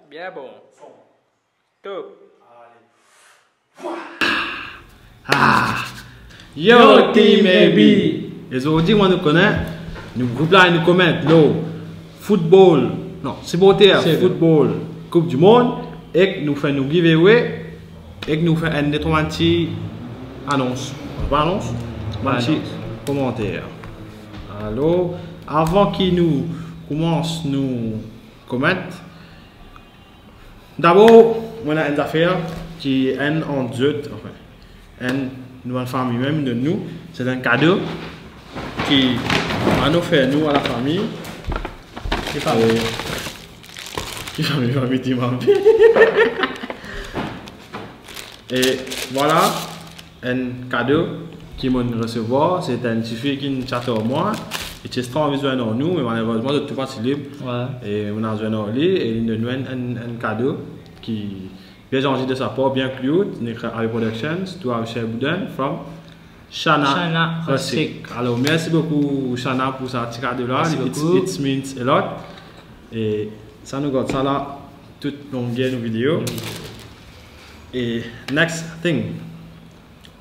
Bien bon. Top. Yo team AB. Et aujourd'hui, moi nous connais. Nous groupe là, nous commente le football. Non, c'est supporter football Coupe du Monde. Et que nous faisons nos giveaway. Et que nous faisons une petite annonce. Pas annonce? Un petit commentaire. Alors, avant qu'il nous commence nous commenter. D'abord, on a une affaire qui est en deux, enfin, une famille même de nous. C'est un cadeau qui a nous fait nous à la famille. Qui famille dimanche. Et voilà, un cadeau qui m'a recevoir. C'est un petit fille qui nous chatte au moi. Et c'est très visuel dans nous, mais malheureusement, de tout pas si libre. Ouais. Et on a besoin de lui et il nous donne un cadeau qui est bien gentil de sa part, bien cute. Avec Productions, to have shared Boudin from Shana Rasik. Alors, merci beaucoup, Shana, pour ce petit cadeau-là. It means a lot. Et ça nous garde ça là, toute longueur de vidéo. Et next thing.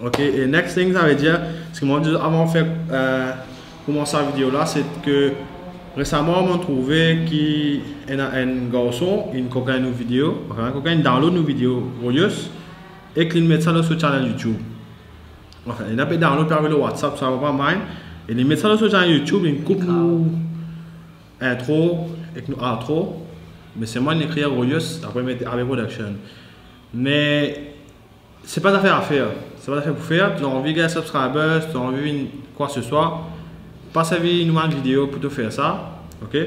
Ok, et next thing, ça veut dire, ce que moi, avant de faire. Commencer la vidéo là, c'est que récemment on a trouvé qu'il y a un garçon, une cocaïne nos vidéos, enfin un cocaïne download nos vidéos et qu'il met ça sur le channel YouTube. Enfin, il a pas download par le WhatsApp, ça va pas mal. Et il met ça sur le channel YouTube, il coupe nous intro et nous outro, mais c'est moi qui écrit Royus après mettre avec production. Mais c'est pas d'affaire à faire, c'est pas d'affaire pour faire. Tu as envie de gagner subscribers, tu as envie quoi que ce soit. Pas servir une vidéo pour te faire ça, ok?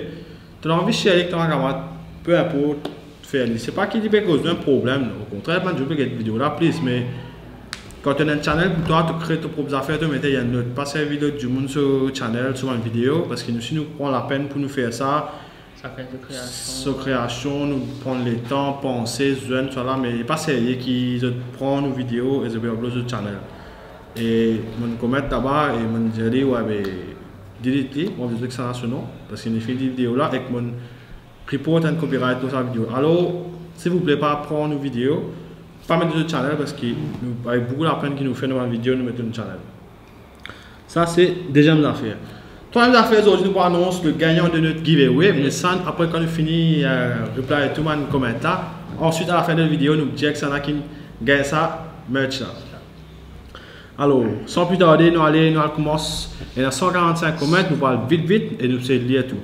Tu as envie de share avec ton camarade, peu importe, faire. C'est pas qu'il dit que c'est un problème, au contraire, je peux cette vidéo là, plus, mais quand tu as un channel pour toi, tu crées tes propres affaires, tu mets une note, pas servir d'autres du monde sur le channel, sur une vidéo, parce que si nous prenons la peine pour nous faire ça, création, nous prendre le temps, penser, jeune, là, mais pas sérieux qui prend nos vidéos et se upload sur le channel. Et mon commente là-bas et mon dire ouais mais delete mon vidéo que ça national parce qu'il y a une vidéo là avec mon report and copyright pour sa vidéo. Alors s'il vous plaît pas prendre nos vidéos, pas mettre sur le channel parce que nous avec beaucoup la peine qui nous fait nos vidéos nous mettre sur le channel. Ça c'est deuxième affaire. Troisième affaire aujourd'hui nous annonce le gagnant de notre giveaway mais ça après quand nous finit reply tout le monde commentaire. Ensuite à la fin de la vidéo nous disons que ça qui gagne ça merch là. Alors, sans plus tarder, nous allons commencer. Il y a 145 commentaires, nous parlons vite et nous allons lire tout.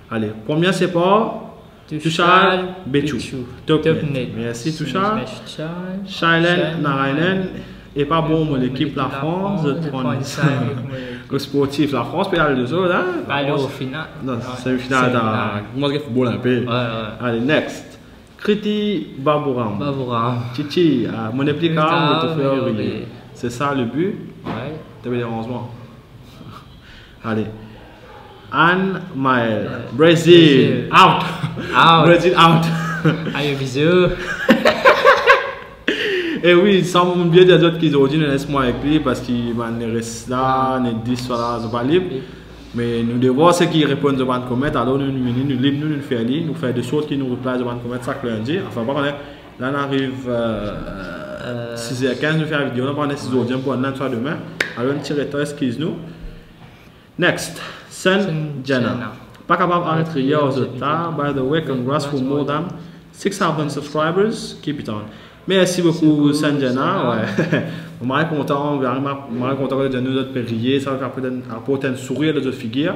Allez, première c'est par Tushar Bechou. Topnet. Merci Tushar. Shailen Narainen. Et pas bon, l'équipe la France. Le sportif, la France peut aller de ça, là. Aller au final. Non, c'est le final. Moi, je football un peu. Allez, next. Kriti Babouram. Chichi, mon applicant, je te fais oublier. C'est ça le but. Ouais. T'as bien dérangement. Allez. Anne Maël. Brésil. Out. Brésil out. Aïe, bisous. Et oui, sans me bien des autres qui ont dit, laisse-moi avec lui parce qu'il reste là, ne dit soit là, c'est pas libre. Mais nous devons voir ceux qui répondent aux bandes comètes. Alors nous libres, nous faisons nous faisons des choses qui nous replacent aux bandes comètes chaque lundi. Enfin, pas là, on arrive. 6h15 nous faire la vidéo, on va prendre 6 audiences pour un soir demain. Alors on tire les excuse-nous. Next, Sanjana. Pas capable d'arrêter hier aux autres. By the way, congrats for more than 6,000 subscribers. Keep it on. Merci beaucoup Sanjana. Ouais. On m'a content, que nous autres périers, ça va apporter un sourire de notre figure.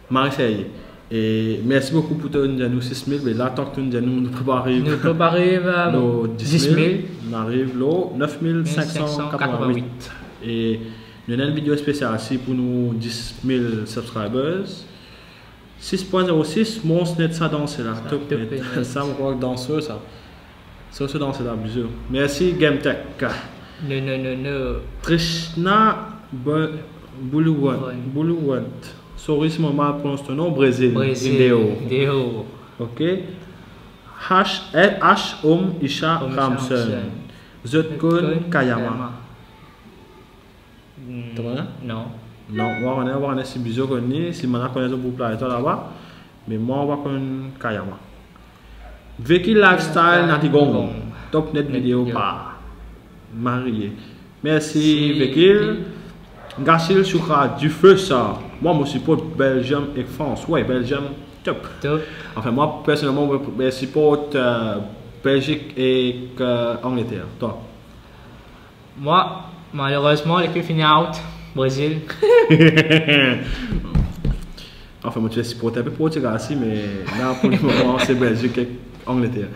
Marie et merci beaucoup pour nous 6 000, mais là, tant que nous préparons nos 10 000, on arrive là 9 588. Et nous avons une vidéo spéciale ici pour nous 10 000 subscribers. 6.06, monstre net ça danser là. Top net. Ça, on croit que danseur ça. Ça, c'est danser là, bisous. Merci GameTech. Non. Trishna Buluwant. Sorry si mon mal prononce ton nom. Brésil. Brésil. Indéo. Ok. Isha Ramson. Zotkon Kayama. Tu vois? Non. Non, on va si bizarre qu'on si maintenant connaît un groupe là-bas. Mais moi, on va connaître Kayama. Veki Lifestyle Natigong. Top net vidéo pas. Marié. Merci Vekil. Gassil Soukra du feu ça. Moi, je supporte Belgium et France. Ouais, Belgium, top. Enfin, moi, personnellement, je supporte Belgique et Angleterre. Toi? Moi, malheureusement, l'équipe finit out. Brésil. Enfin, moi, tu es supporté un peu Portugal aussi, mais là, pour le moment, c'est Belgique et Angleterre.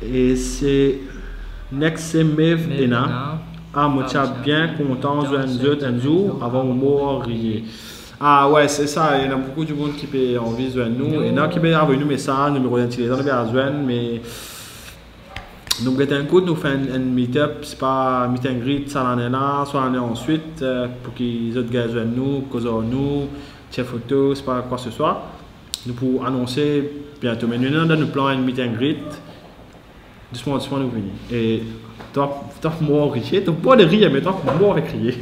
Et c'est Next Mev Ena. Ah, moi, je suis bien content de un jour avant de mourir. Ah, ouais, c'est ça. Il y a beaucoup de monde qui peut envie de nous. Et là, qui peut avoir nous message, numéro d'utilisation, nous peut joindre, mais nous avons un coup, nous faisons un meet-up, c'est pas meet and greet, ça l'année là, soit l'année ensuite, pour qu'ils autres gars joignent nous, causent nous, chef photo, c'est pas quoi que ce soit. Nous pouvons annoncer bientôt. Mais nous avons plan un meet and greet. Doucement, nous venons. Et toi, moi, rier. Tu pas de rire, mais toi, moi, avec rire.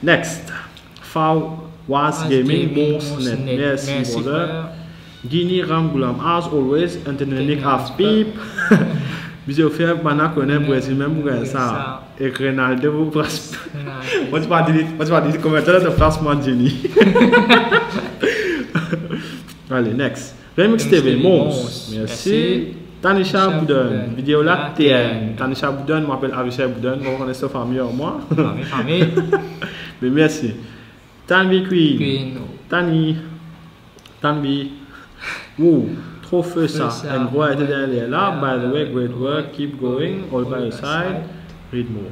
Next. Was Gaming, Monsnet. Merci, brother. Guinea Ramgoulam, as always, Antonik half peep. Bisous, frère, maintenant qu'on est Brésil, même pour ça. Et Ronaldo, vous place. Moi, tu vas dire commentaire de placement Jenny. Allez, next. Remix TV, Mons. Merci. Tanisha Boudon, vidéo là, TN. Tanisha Boudon, je m'appelle Avisha Boudon, on connaît sa famille en moi. Famille. Mais merci. Tanvi Queen. Tanvi. Wow, trop feu ça. And boy, était là. By the way, great work. Keep going. All by your side. Read more.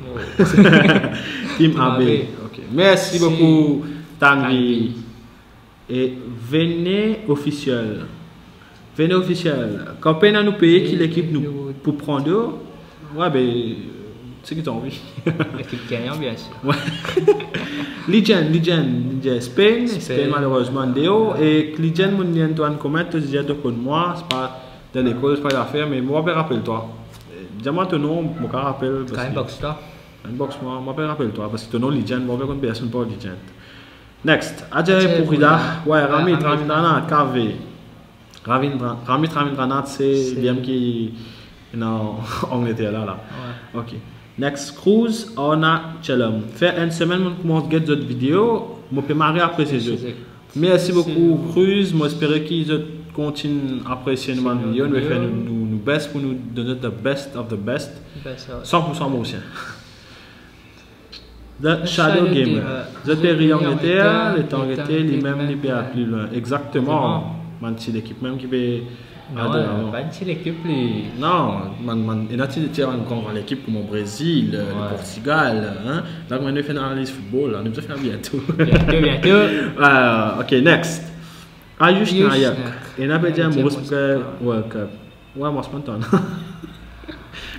Team AB. Ok. Merci beaucoup, Tanvi. Et venez officiel. Venez officiel. Quand peine à nous payer, qui l'équipe nous pour prendre, ouais, ben, c'est qui t'as envie. L'équipe gagnante, bien sûr. Ouais. Legend, Spain malheureusement, Déo. Et Legend, mon lien, toi, comment tu dis de moi, c'est pas dans l'école, c'est pas l'affaire, mais moi, rappelle-toi. Dis-moi ton nom, moi, je rappelle. Inbox, toi. Inbox, moi, rappelle-toi, parce que ton nom, Legend, moi, je ne personne pas Legend. Next, Adjay Pourida, ouais, Rami Tramindana, KV. Rami Tramindana, c'est bien qui est en Angleterre là. Ouais. Ok. Next, Cruise, on a Chelum. Fait une semaine, on commence à faire d'autres vidéos. Je peux m'arrêter après ces autres. Merci beaucoup, Cruise. Moi, j'espère qu'ils continuent à apprécier nos vidéos. Nous faire nous best pour nous donner the best of the best. 100% moi aussi. The Shadow Gamer. Je t'ai en Angleterre, les temps étaient les mêmes, les pays plus loin. Exactement. C'est l'équipe même qui peut. Non, pas une l'équipe plus. Non, il y a une l'équipe comme au Brésil, le Portugal. Hein? Là, on a fait une analyse football, on va faire bientôt. Bientôt. Ok, next. Ayush Nayak. Et on a dit un mot World Cup. Ouais, moi, c'est pas tant.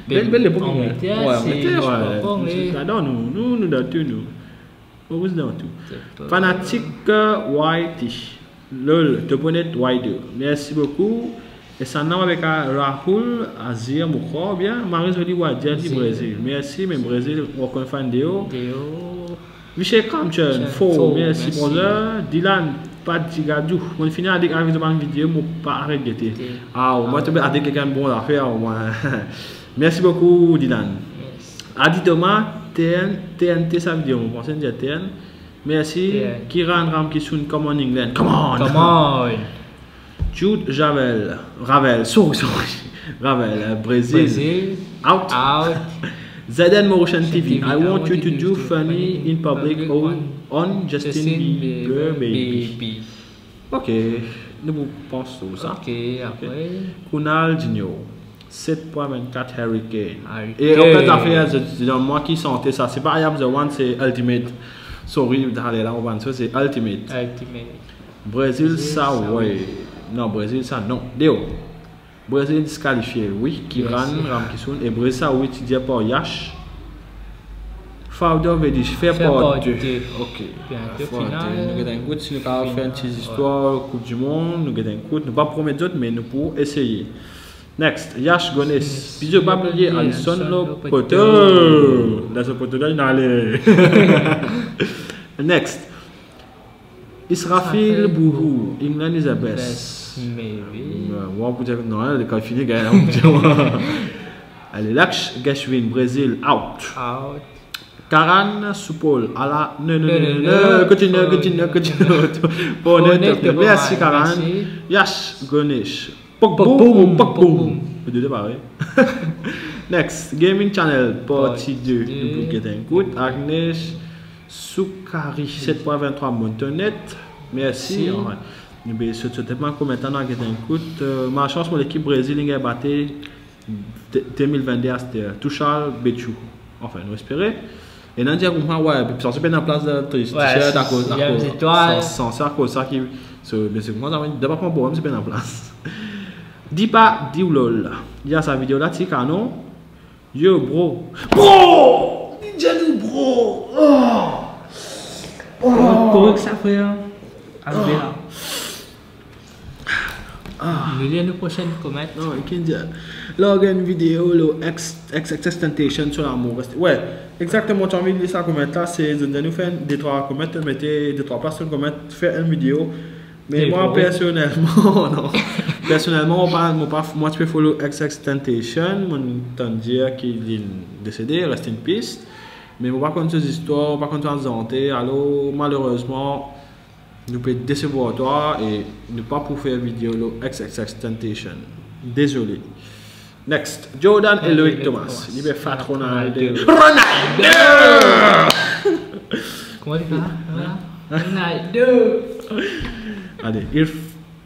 Belle époque. Ouais, on était. Nous, dans tout, nous. On vous dans tout. Fanatique Whitey. Lol, te bonnet Whitey. Merci beaucoup. Et ça n'a avec Rahul Azir Moukho, bien. Marie-Jolie Wadja du Brésil. Merci, mais Brésil, on connaît fan Déo. Michel Kamchen, faux, merci pour ça. Dylan, pas de tigadou. On finit avec une vidéo, mais pas arrêter. Ah, moi, tu peux avec quelqu'un de bon à faire. Merci beaucoup, Dylan. Adi Thomas, TNT, ça veut dire, on pense dire TN. Merci. Kiran Ramkisun, come on England. Come on. Jude Ravel, sorry, Ravel, Brazil, out. Zeden Motion TV, I want you to do funny in public on Justin Bieber, baby. Ok, nous pensons ça. Ok, après. Kunal Gino, 7.24 Hurricane. Et en fait, l'affaire, c'est moi qui sentais ça. C'est pas I am the one, c'est Ultimate. Sorry, d'aller là, on va dire, c'est Ultimate. Brésil, ça, ouais. Non, Brésil, ça, non. Déo. Brésil disqualifié, oui. Kiran, Ramkisun. Et Brésil, ça, oui, tu dis pas Yash. Fauda veut dire faire part de. Ok. Bientôt final. Nous avons un coup, si nous avons fait une petite histoire, Coupe du Monde, nous avons un coup, nous ne pas promettre d'autres, mais nous pouvons essayer. Next, Yash Gones. Bisous, Bablier, Alison Lopoto. Dans ce Portugal, il allait. Next, Israfil Bourou, England is the best. Maybe. On peut dire non, le cas fini, allez, Laksh Gashwin, Brésil, out. Out. Karan Soupol, à la. Non, continue. Merci, Karan. Yash Gonesh. Pokboom. Peut-être pareil. Next, Gaming Channel, partie 2. Nous pouvons un coup. Agnesh Soukari, 7.23 Montonet. Merci. Nous pouvons sauter un commentaire dans un coup. Ma chance pour l'équipe brésilienne est battue 2022 c'était Touchal Betchou. Enfin, nous espérons. Et nous disons ouais, puis ça se fait dans la place de t-shirt à cause ça qui mais c'est comment ça d'abord pas bon, c'est bien en place. Dis pas dis lol. Il y a sa vidéo là ti canon. Yo bro. Ninja nous bro. Comment ça fait arriver là. Nous lisons nos prochaines commentaires. Non, il dit là il y a une vidéo le XXXTentacion sur l'amour. Ouais, exactement, tu as envie de lire ça commentaire là, c'est de nous faire des trois commentaires, mettez des trois places sur le commentaire, faire une vidéo. Mais moi personnellement, non. Personnellement, moi je peux follow XXXTentacion, mon temps dire qu'il est décédé, rest in peace. Mais moi pas contre ces histoires, pas contre ces santé, alors malheureusement nous pouvons décevoir toi et ne pas pour faire vidéo le XXXTentacion. Désolé. Next, Jordan et Loïc Thomas. Il est fat Ronaldo. Comment tu fais? Ronaldo. Allez,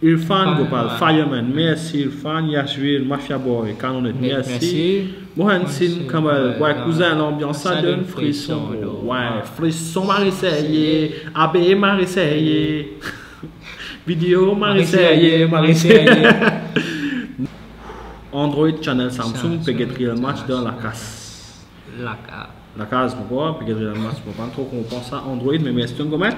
Irfan Gopal, Fireman, merci Irfan, Yashville, Mafia Boy, Canonet, merci. Mohansin Kamal, ouais, cousin, l'ambiance, ça donne frisson. Ouais, frisson, Marissayé, AB Marissayé. Vidéo Marissayé. Android Channel Samsung, peut gagner le match dans la casse. La case, pourquoi? Peut gagner le match, pour pas trop qu'on pense à Android, mais c'est un gomet.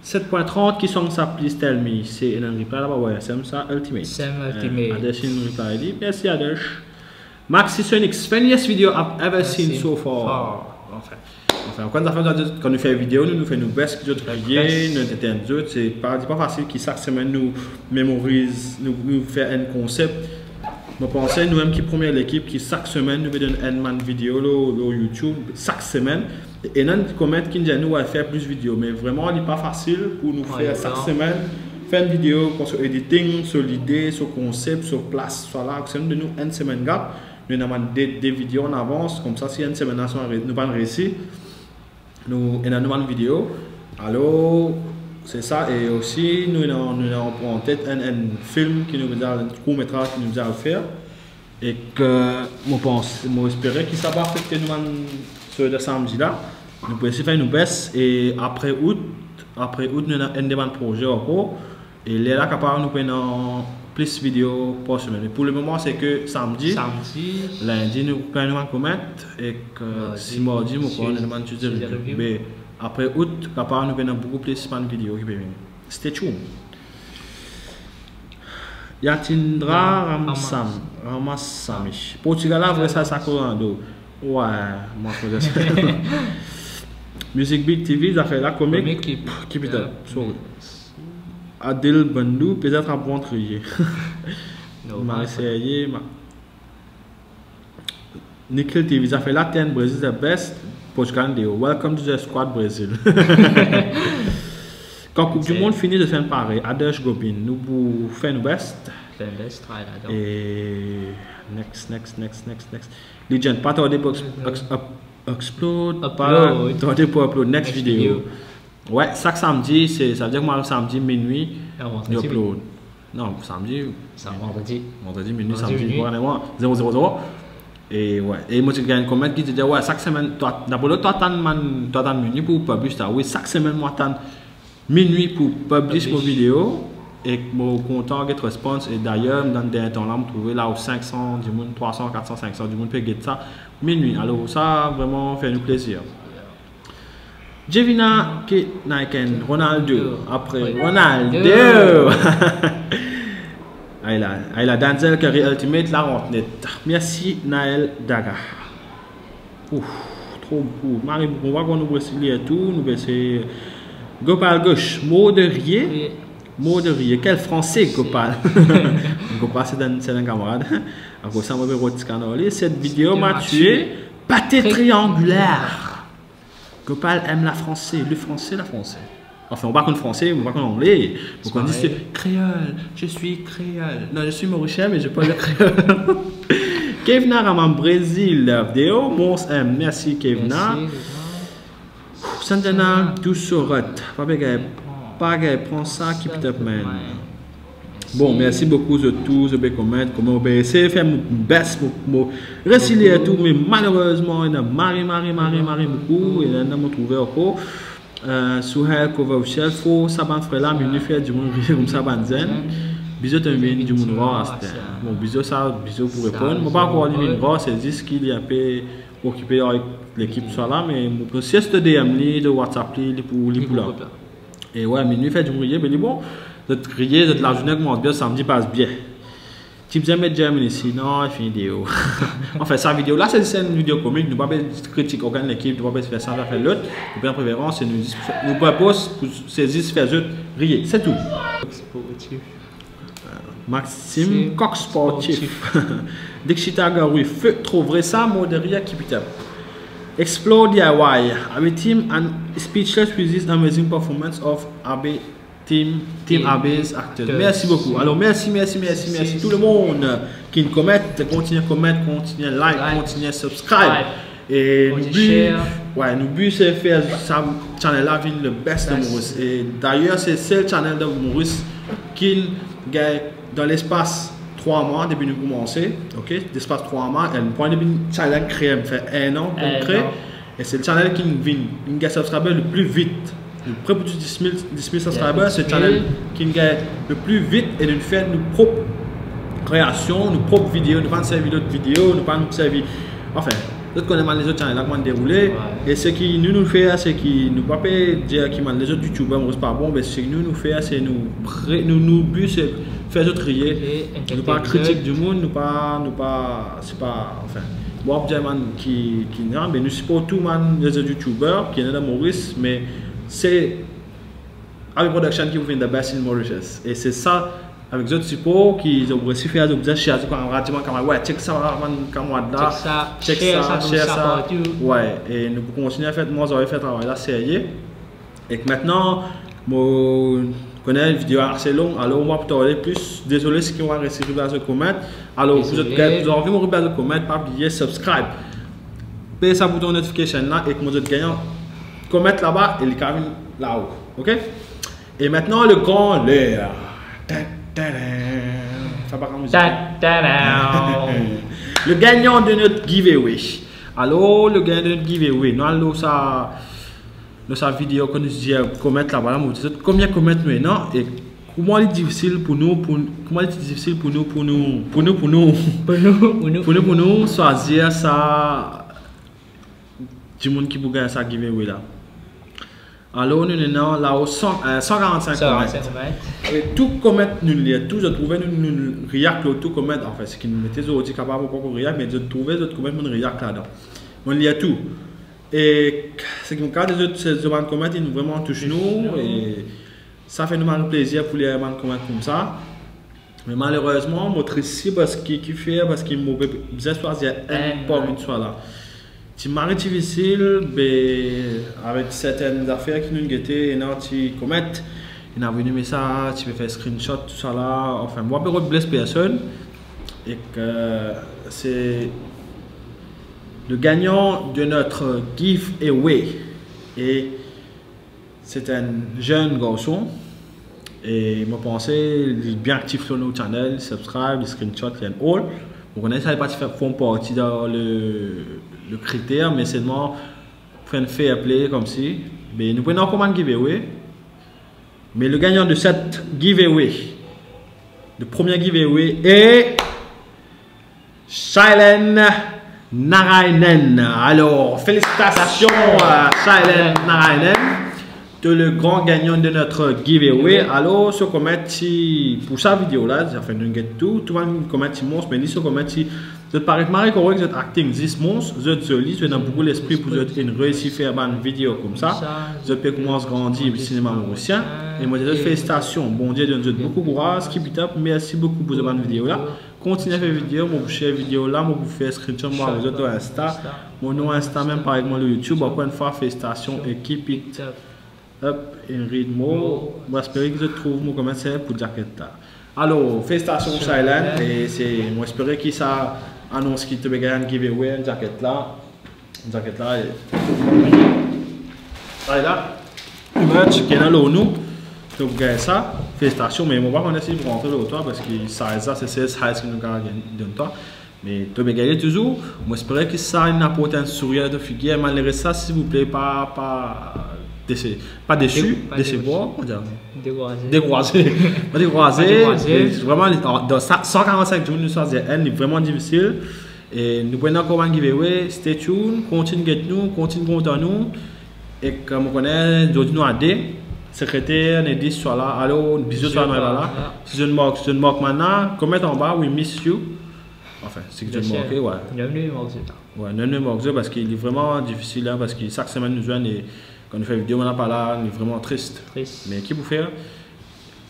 7.30 qui sont ça, please tell me. C'est un reply là-bas, ouais, c'est ça, Ultimate. Adesh in reply dit, merci Adesh. Maxi Sonix, funniest video I've ever seen so far. Enfin, quand nous faisons vidéo, nous faisons nos best que nous crier, nous étions c'est pas facile qui chaque semaine nous mémorise, nous fait un concept. Je pense que nous-mêmes qui première l'équipe qui chaque semaine nous donne une vidéo sur YouTube chaque semaine. Et nous commettre qui nous nous faire plus de vidéos, mais vraiment il n'est pas facile pour nous faire chaque semaine faire une vidéo sur editing, sur l'idée, sur le concept, sur place, sur là, de nous une semaine gap, nous avons des vidéos en avance, comme ça si une semaine nous pas réussi, nous avons une vidéo. Alors c'est ça, et aussi nous avons en tête un film qui nous a un court métrage qui nous a à faire et que moi espérais qu'il s'abat que nous sur le samedi là, nous pouvons essayer de faire une baisse et après août nous avons un débat de projet encore et là capable nous prenons plus de vidéos par semaine. Mais pour le moment c'est que samedi, lundi nous prenons un commettre et que si mardi nous prenons un demande de review. Mais après août capable nous prenons beaucoup plus de vidéos qui peuvent venir. Stay tuned. Yatindra Ramassami. Portugal a vrai ça Sakurando. Ouais, moi je faisais ça. Music Beat TV, ça fait la comique. Keep it up. Sorry. Adil Bandou, peut-être un bon trier. Marseillais. Nickel TV, ça fait la 10 Brésil, the best. Portugal, welcome to the squad Brésil. Quand Coupe du Monde finit de faire pareil, Adesh Gobin, nous pour faire nos best. Et next. Legend, pas tarder pour upload, pas tarder pour upload next vidéo. Ouais, chaque samedi, ça veut dire que moi, samedi minuit, je upload. Non, samedi, vendredi minuit, samedi, 000. Et ouais, et moi, je gagne un comment qui dit, ouais, chaque semaine, d'abord, toi, t'as minuit pour publier ça. Oui, chaque semaine, moi, t'as minuit pour publier mon vidéo. Et je suis content de response. Et d'ailleurs, dans des temps là, je trouve là où 500 du monde, 300, 400, 500 du monde peut get ça. minuit. Alors ça vraiment fait nous plaisir. Jevina Naiken, Ronaldo. Après Ronaldo. Aïla Danzel Curry Ultimate, la rentre. Merci Naël Daga. Ouf, trop beau. Marie, on va qu'on nous brûle tout. Nous baisser. Gopal Gauche, Mauderier. Mauderier, quel français Gopal. Gopal, c'est un camarade. À cause de cette vidéo m'a tué. Pâté triangulaire. Gopal aime la français, le français, la français. Enfin, on va qu'on français, on va qu'on anglais. Donc on dit créole, je suis créole. Non, je suis mauricien, mais je parle le créole. Kevna Raman Brésil, la vidéo. Mons M, merci Kevna. Santana Douceurot, pas prends ça, keep it up, man. Bon, merci beaucoup de tous, de commenter, comment vous essayez de faire mon best, mon récilier tout, mais malheureusement, il y a marre beaucoup, et il y a trouvé encore. Souhel Kovaouchel, faut saban frère là, mais il fait du monde comme ça, banzen. Bisous, tu viens du monde rare. Bon, bisous, ça, bisous pour répondre. Je ne vais pas encore dire rare, c'est juste qu'il y a un peu occupé avec l'équipe soit là, mais si c'est de DM, de WhatsApp, pour là. Et ouais, mais il fait du monde, mais bon. De crier, de la journée commence bien, samedi passe bien. Tu peux mettre Germany ici, non, il fait une vidéo. Enfin, sa vidéo là, c'est une vidéo comique, nous ne pouvons pas critiquer aucune équipe, nous ne pouvons pas faire ça, faire l'autre. Nous avons préférence, nous proposons pour saisir, faire juste rire, c'est tout. Maxime Coq Sportif. Dixita Garoui, feu, trouverez ça, Moderia Kipita. Explore DIY. Our team and speechless with this amazing performance of AB. Team AB's acteurs. Merci beaucoup. Alors merci tout le monde qui nous commente, continue à commenter, continue à like, continue à subscribe. Et nous but c'est faire ça channel là le best de Maurice. Et d'ailleurs c'est le channel de Maurice qui gagne dans l'espace 3 mois depuis nous commencer. OK, l'espace 3 mois, elle point depuis channel créé fait 1 an pour créer et c'est le channel qui vient gagne subscriber le plus vite. Le près pour 10 000 subscribers, c'est le channel qui gagne le plus vite et de faire nos propres créations, nos propres vidéos, nous pas servir d'autres vidéos, nous pas nous servir. Enfin, nous connaissons les autres channels qui ont déroulé. Et ce qui nous fait, c'est qui nous pas dire que les autres youtubeurs ne sont pas bons, mais ce qui nous fait, c'est nous but, c'est faire d'autres rire. Nous pas critique du monde, nous pas, c'est pas, enfin. Moi, je qui n'a, mais nous supportons tous les autres youtubeurs qui sont dans Maurice, mais c'est avec production qui vous vient de best in Mauritius. Et c'est ça, avec les autres supports qui ont réussi à faire des choses, check ça, check ça. Ouais, et nous continuons à faire, moi j'aurais fait un travail là sérieux. Et que maintenant, je connais une vidéo assez longue, alors on va parler plus. Désolé si vous avez réussi à faire comment. Alors, vous avez envie de faire comment, pas oublier subscribe. Payez ça bouton notification là et que vous êtes gagnant. Comment là-bas et le carré là-haut. Ok? Et maintenant le grand l'air. Ça va comme le gagnant de notre giveaway. Alors, le gagnant de notre giveaway. Nous allons ça. Dans sa vidéo, quand nous disons comment là-bas, combien de commentaires maintenant et comment il est difficile pour nous, choisir ça du monde qui peut gagner ça giveaway là. Alors nous sommes là au 145 commentaires. Et tout comment nous lire, tout je trouvais nous react tout comment en fait ce qui nous mettait aujourd'hui capable pas pour react mais je trouvais d'autres comment nous react là-dedans. On lit tout. Et ce qui me cas des autres comment ils nous vraiment touchent nous et ça fait nous mal plaisir pour les comment comme ça. Mais malheureusement notre ici parce qu'il fait parce qu'il m'a besoin choisir un pas une soit là. C'est marrant difficile avec certaines affaires qui nous guettaient et là tu commettes il a venu message tu peux faire screenshot tout ça là enfin moi je ne blesse personne et que c'est le gagnant de notre giveaway et c'est un jeune garçon et je pensais il est bien actif sur notre channel, subscribe, screenshot et all. Donc on essaie de pas faire partie dans le critère, mais c'est vraiment faire un fair play comme si. Mais nous prenons comment giveaway. Mais le gagnant de cette giveaway, le premier giveaway est Shailen Narayanan. Alors, félicitations à Shailen Narayanan, le grand gagnant de notre giveaway. Alors, ce comment pour sa vidéo là, ça fait une get tout le monde comment monstre, mais ce comment vous paraît marré correct, vous êtes acting 10 monstres, vous êtes joli, vous avez beaucoup l'esprit pour vous réussir à faire une vidéo comme ça. Vous avez commencé à grandir le cinéma mauricien. Et moi, je vous félicitations. Bon Dieu, donne beaucoup de courage, keep it up. Merci beaucoup pour cette vidéo là. Continuez à faire vidéo, moi vous share vidéo là, moi vous faire screenshot, moi vous êtes Insta. Mon nom Insta même par exemple le YouTube. Encore une fois, félicitations et keep it up and read more. J'espère que vous trouvez mon commentaire pour jacket là. Alors, félicitations Shailen et c'est moi j'espère que ça annonce qu'il te va gagner un giveaway, une jacket là. Une jacket là. Allez là. Le match qui est dans l'ONU. Donc, vous gagnez ça. Félicitations, mais on va pas essayer de rentrer le toit parce que ça, c'est 16 highs que nous gagnons de toi. Mais tu vas gagner toujours. Moi, j'espère que ça a une importance sourire de figure. Malgré ça, s'il vous plaît, pas déçu, décevoir. Découragé. Pas découragé. Vraiment, dans 145 jours, nous sommes vraiment difficile. Et nous prenons encore un giveaway. Stay tuned, continue de nous, continue de compter nous. Et comme on connaît, nous à D. Secrétaire, Nedis soit là. Allô, bisous soit là. Si je ne manque maintenant, comment en bas, we miss you. Enfin, c'est que je ne manque, ouais. Ouais, non, non, parce qu'il est vraiment difficile, hein, parce que chaque semaine nous joignent et quand nous faisons une vidéo, on n'a pas là, on est vraiment triste. Mais qui vous fait?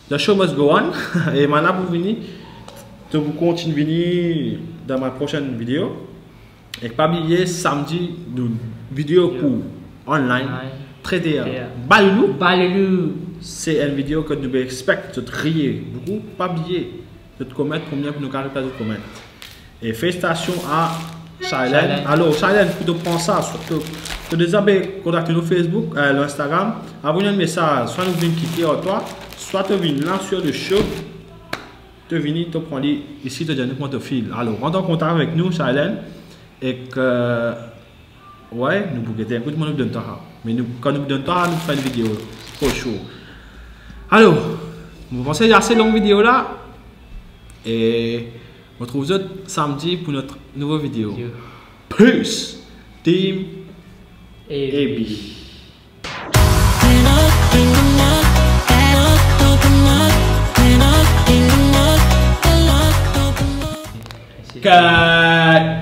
The show must go on. Et maintenant, pour venir, je vous continue de venir dans ma prochaine vidéo. Et pas oublier, samedi, une vidéo pour online. Traiter Balou, c'est une vidéo que nous expectons de rier beaucoup, pas oublier de commettre combien pour nous carrer pas de commettre. Et félicitations à Shailen. Alors Shailen, pour te prendre ça, tu déjà contacter nous Facebook, l'Instagram, envoyer un message, soit nous venons quitter à toi, soit tu viens là sur le show, tu viens te prendre ici, tu donnes ton fil. Alors rentre en contact avec nous Shailen et que ouais, nous pouvons gagner un coup de monde de temps. Mais nous, quand nous donnons temps, nous faisons une vidéo. Trop chaud. Alors, vous pensez à assez longue vidéo là. Et on se retrouve samedi pour notre nouvelle vidéo. Peace, Team AB. Cut.